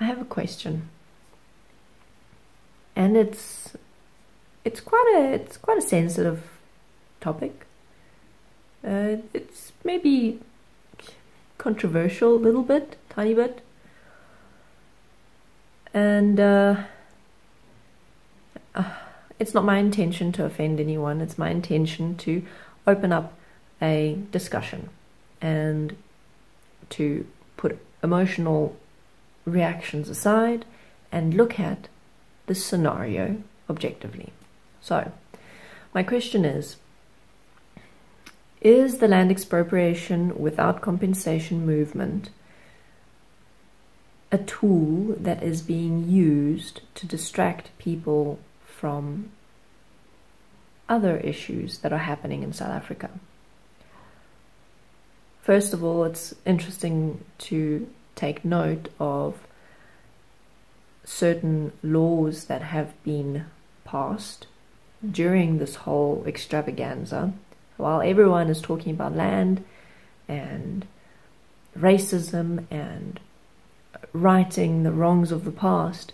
have a question, and it's quite a sensitive topic. It's maybe controversial a little bit, tiny bit, and it's not my intention to offend anyone. It's my intention to open up a discussion and to put emotional reactions aside and look at the scenario objectively. So, my question is the land expropriation without compensation movement a tool that is being used to distract people from other issues that are happening in South Africa? First of all, it's interesting to take note of certain laws that have been passed during this whole extravaganza. While everyone is talking about land and racism and righting the wrongs of the past,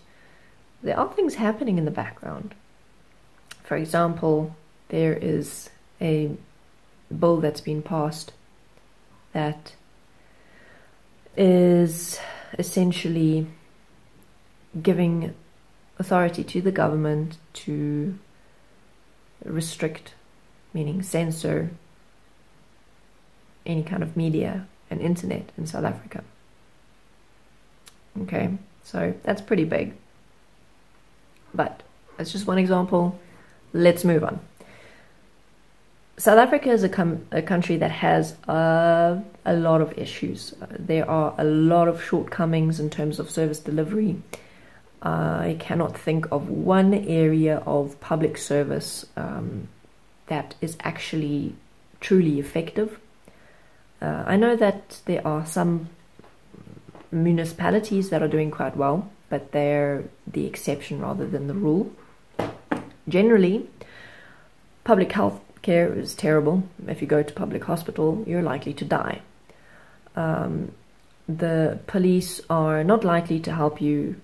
there are things happening in the background. For example, there is a bill that's been passed that is essentially giving authority to the government to restrict, meaning censor, any kind of media and internet in South Africa. Okay, so that's pretty big. But that's just one example. Let's move on. South Africa is a country that has a lot of issues. There are a lot of shortcomings in terms of service delivery. I cannot think of one area of public service that is actually truly effective. I know that there are some municipalities that are doing quite well, but they're the exception rather than the rule. Generally, public health care is terrible. If you go to public hospital, you're likely to die. The police are not likely to help you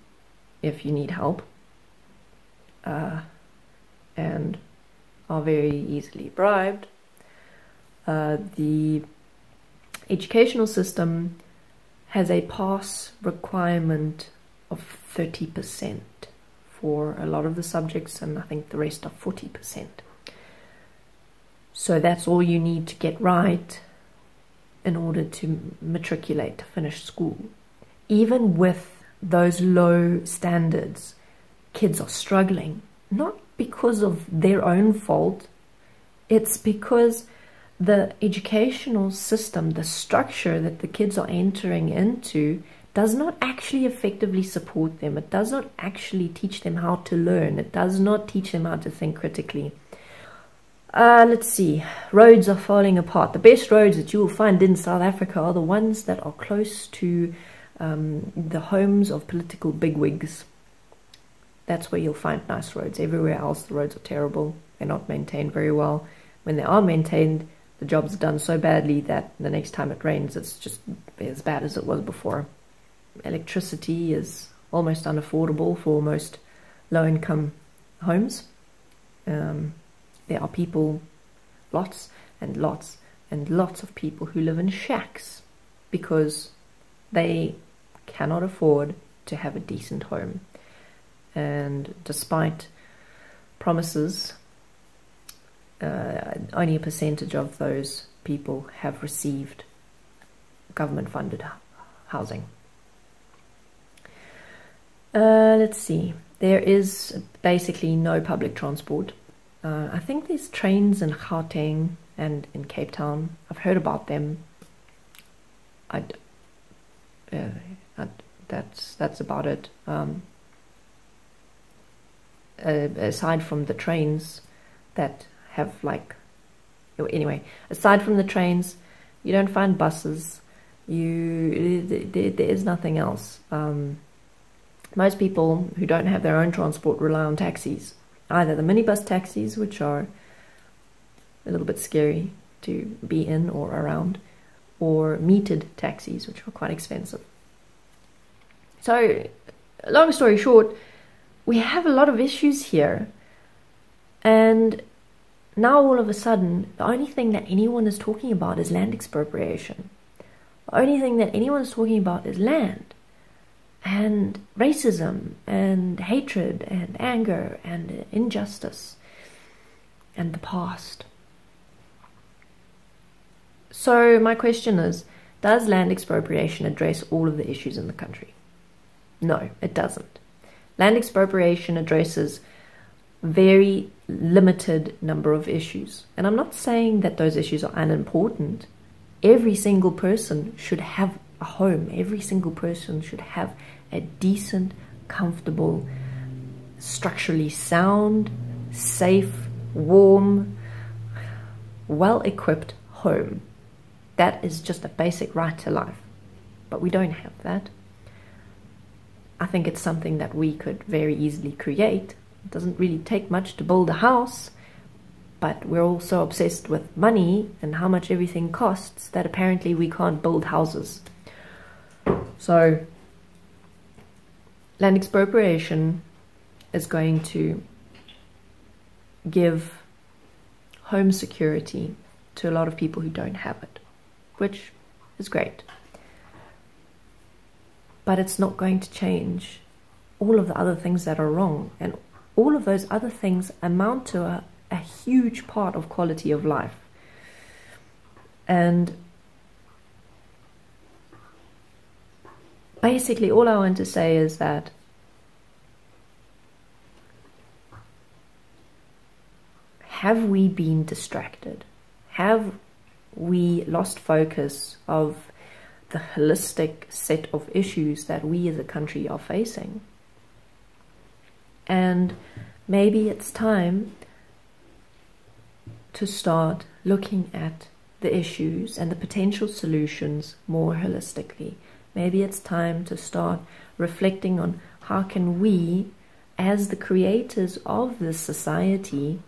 if you need help, and are very easily bribed. The educational system has a pass requirement of 30% for a lot of the subjects, and I think the rest are 40%. So that's all you need to get right in order to matriculate, to finish school. Even with those low standards, kids are struggling, not because of their own fault. It's because the educational system, the structure that the kids are entering into, does not actually effectively support them. It does not actually teach them how to learn. It does not teach them how to think critically. Let's see. Roads are falling apart. The best roads that you will find in South Africa are the ones that are close to the homes of political bigwigs. That's where you'll find nice roads. Everywhere else, the roads are terrible. They're not maintained very well. When they are maintained, the job's done so badly that the next time it rains, it's just as bad as it was before. Electricity is almost unaffordable for most low-income homes. There are people, lots and lots and lots of people who live in shacks because they cannot afford to have a decent home. And despite promises, only a percentage of those people have received government-funded housing. Let's see. There is basically no public transport. I think there's trains in Gauteng and in Cape Town. I've heard about them. That's about it. Aside from the trains that have anyway, aside from the trains, you don't find buses. There is nothing else. Most people who don't have their own transport rely on taxis. Either the minibus taxis, which are a little bit scary to be in or around, or metered taxis, which are quite expensive. So long story short, we have a lot of issues here. And now all of a sudden, the only thing that anyone is talking about is land expropriation. The only thing that anyone is talking about is land and racism and hatred and anger and injustice and the past. So my question is, does land expropriation address all of the issues in the country? No, it doesn't. Land expropriation addresses very limited number of issues. And I'm not saying that those issues are unimportant. Every single person should have a home. Every single person should have a decent, comfortable, structurally sound, safe, warm, well-equipped home. That is just a basic right to life. But we don't have that. I think it's something that we could very easily create. It doesn't really take much to build a house, but we're all so obsessed with money and how much everything costs that apparently we can't build houses. So, land expropriation is going to give home security to a lot of people who don't have it, which is great. But it's not going to change all of the other things that are wrong. And all of those other things amount to a huge part of quality of life. And basically all I want to say is that have we been distracted? Have we lost focus of the holistic set of issues that we as a country are facing? And maybe it's time to start looking at the issues and the potential solutions more holistically. Maybe it's time to start reflecting on how can we, as the creators of this society,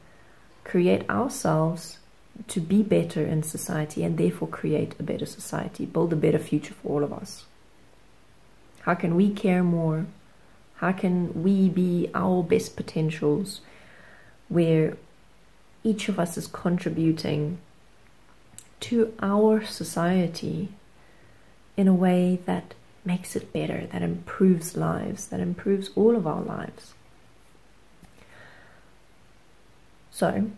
create ourselves to be better in society and therefore create a better society, build a better future for all of us. How can we care more? How can we be our best potentials where each of us is contributing to our society in a way that makes it better, that improves lives, that improves all of our lives? So,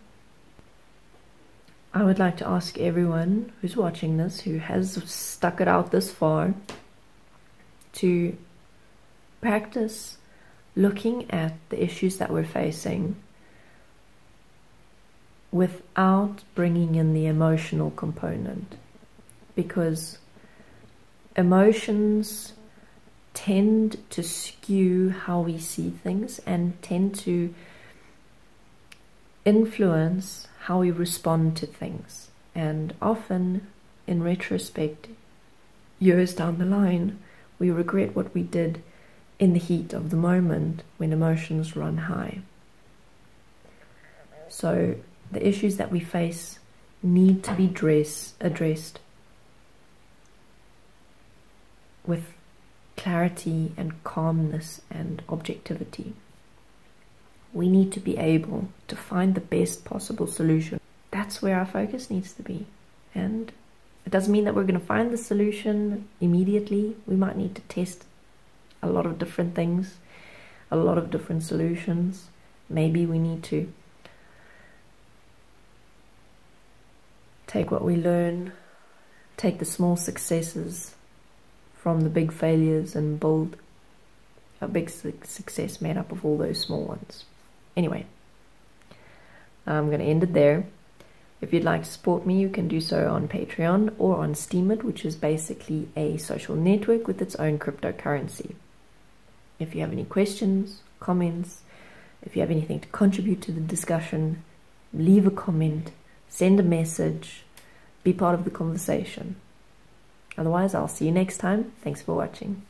I would like to ask everyone who's watching this, who has stuck it out this far, to practice looking at the issues that we're facing without bringing in the emotional component. Because emotions tend to skew how we see things and tend to influence how we respond to things. And often, in retrospect, years down the line, we regret what we did in the heat of the moment when emotions run high. So the issues that we face need to be addressed with clarity and calmness and objectivity. We need to be able to find the best possible solution. That's where our focus needs to be. And it doesn't mean that we're going to find the solution immediately. We might need to test a lot of different things, a lot of different solutions. Maybe we need to take what we learn, take the small successes from the big failures and build a big success made up of all those small ones. Anyway, I'm going to end it there. If you'd like to support me, you can do so on Patreon or on Steemit, which is basically a social network with its own cryptocurrency. If you have any questions, comments, if you have anything to contribute to the discussion, leave a comment, send a message, be part of the conversation. Otherwise, I'll see you next time. Thanks for watching.